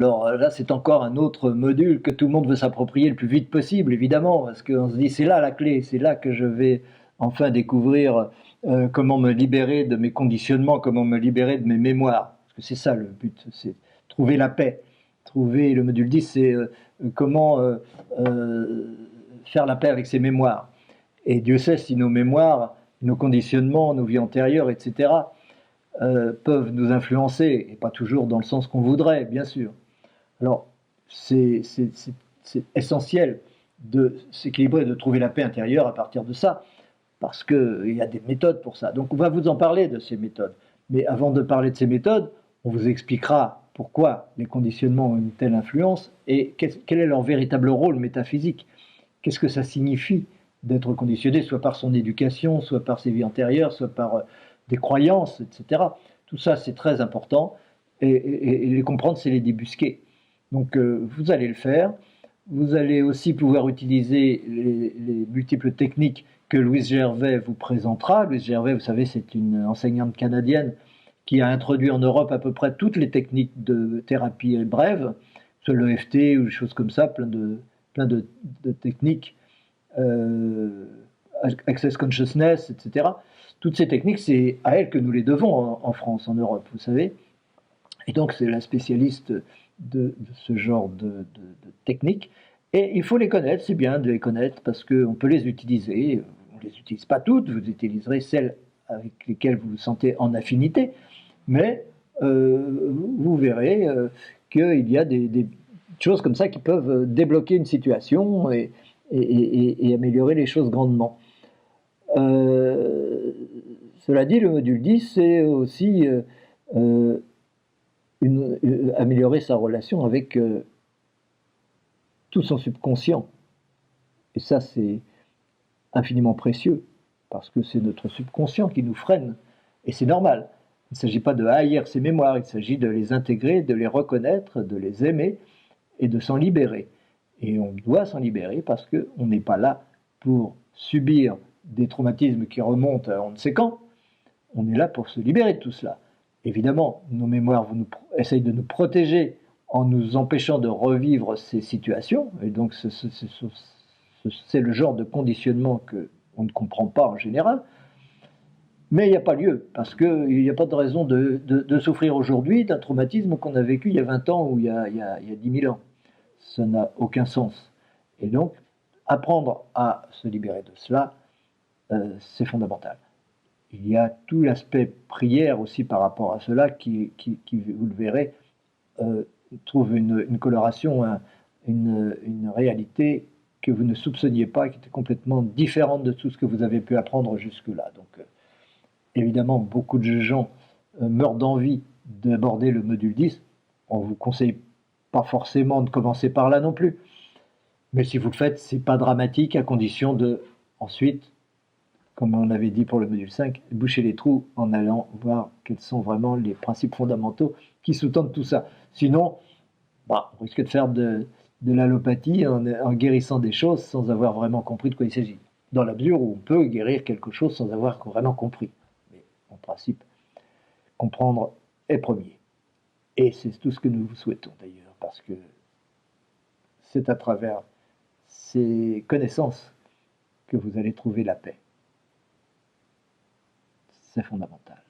Alors là, c'est encore un autre module que tout le monde veut s'approprier le plus vite possible, évidemment, parce qu'on se dit c'est là la clé, c'est là que je vais enfin découvrir comment me libérer de mes conditionnements, comment me libérer de mes mémoires. Parce que c'est ça le but, c'est trouver la paix. Trouver le module 10, c'est comment faire la paix avec ses mémoires. Et Dieu sait si nos mémoires, nos conditionnements, nos vies antérieures, etc., peuvent nous influencer, et pas toujours dans le sens qu'on voudrait, bien sûr. Alors, c'est essentiel de s'équilibrer, de trouver la paix intérieure à partir de ça, parce qu'il y a des méthodes pour ça. Donc, on va vous en parler de ces méthodes. Mais avant de parler de ces méthodes, on vous expliquera pourquoi les conditionnements ont une telle influence et quel est leur véritable rôle métaphysique. Qu'est-ce que ça signifie d'être conditionné, soit par son éducation, soit par ses vies antérieures, soit par des croyances, etc. Tout ça, c'est très important. Et les comprendre, c'est les débusquer. Donc, vous allez le faire. Vous allez aussi pouvoir utiliser les multiples techniques que Louise Gervais vous présentera. Louise Gervais, vous savez, c'est une enseignante canadienne qui a introduit en Europe à peu près toutes les techniques de thérapie brève, soit l'EFT ou des choses comme ça, plein de techniques, euh, Access Consciousness, etc. Toutes ces techniques, c'est à elle que nous les devons en France, en Europe, vous savez. Et donc, c'est la spécialiste de ce genre de techniques. Et il faut les connaître, c'est bien de les connaître parce qu'on peut les utiliser. On ne les utilise pas toutes, vous utiliserez celles avec lesquelles vous vous sentez en affinité, mais vous verrez qu'il y a des choses comme ça qui peuvent débloquer une situation et améliorer les choses grandement. Euh, Cela dit, le module 10, c'est aussi euh, améliorer sa relation avec tout son subconscient. Et ça, c'est infiniment précieux, parce que c'est notre subconscient qui nous freine. Et c'est normal. Il ne s'agit pas de haïr ses mémoires, il s'agit de les intégrer, de les reconnaître, de les aimer et de s'en libérer. Et on doit s'en libérer parce qu'on n'est pas là pour subir des traumatismes qui remontent à on ne sait quand. On est là pour se libérer de tout cela. Évidemment, nos mémoires essayent de nous protéger en nous empêchant de revivre ces situations. Et donc, c'est le genre de conditionnement qu'on ne comprend pas en général. Mais il n'y a pas lieu, parce qu'il n'y a pas de raison de souffrir aujourd'hui d'un traumatisme qu'on a vécu il y a 20 ans ou il y a 10 000 ans. Ça n'a aucun sens. Et donc, apprendre à se libérer de cela, c'est fondamental. Il y a tout l'aspect prière aussi par rapport à cela qui vous le verrez, trouve une coloration, une réalité que vous ne soupçonniez pas, qui était complètement différente de tout ce que vous avez pu apprendre jusque-là. Donc, évidemment, beaucoup de gens meurent d'envie d'aborder le module 10. On ne vous conseille pas forcément de commencer par là non plus. Mais si vous le faites, c'est pas dramatique à condition de, ensuite, comme on avait dit pour le module 5, boucher les trous en allant voir quels sont vraiment les principes fondamentaux qui sous-tendent tout ça. Sinon, on risque de faire de l'allopathie en guérissant des choses sans avoir vraiment compris de quoi il s'agit. Dans la mesure où on peut guérir quelque chose sans avoir vraiment compris. Mais en principe, comprendre est premier. Et c'est tout ce que nous vous souhaitons d'ailleurs, parce que c'est à travers ces connaissances que vous allez trouver la paix. C'est fondamental.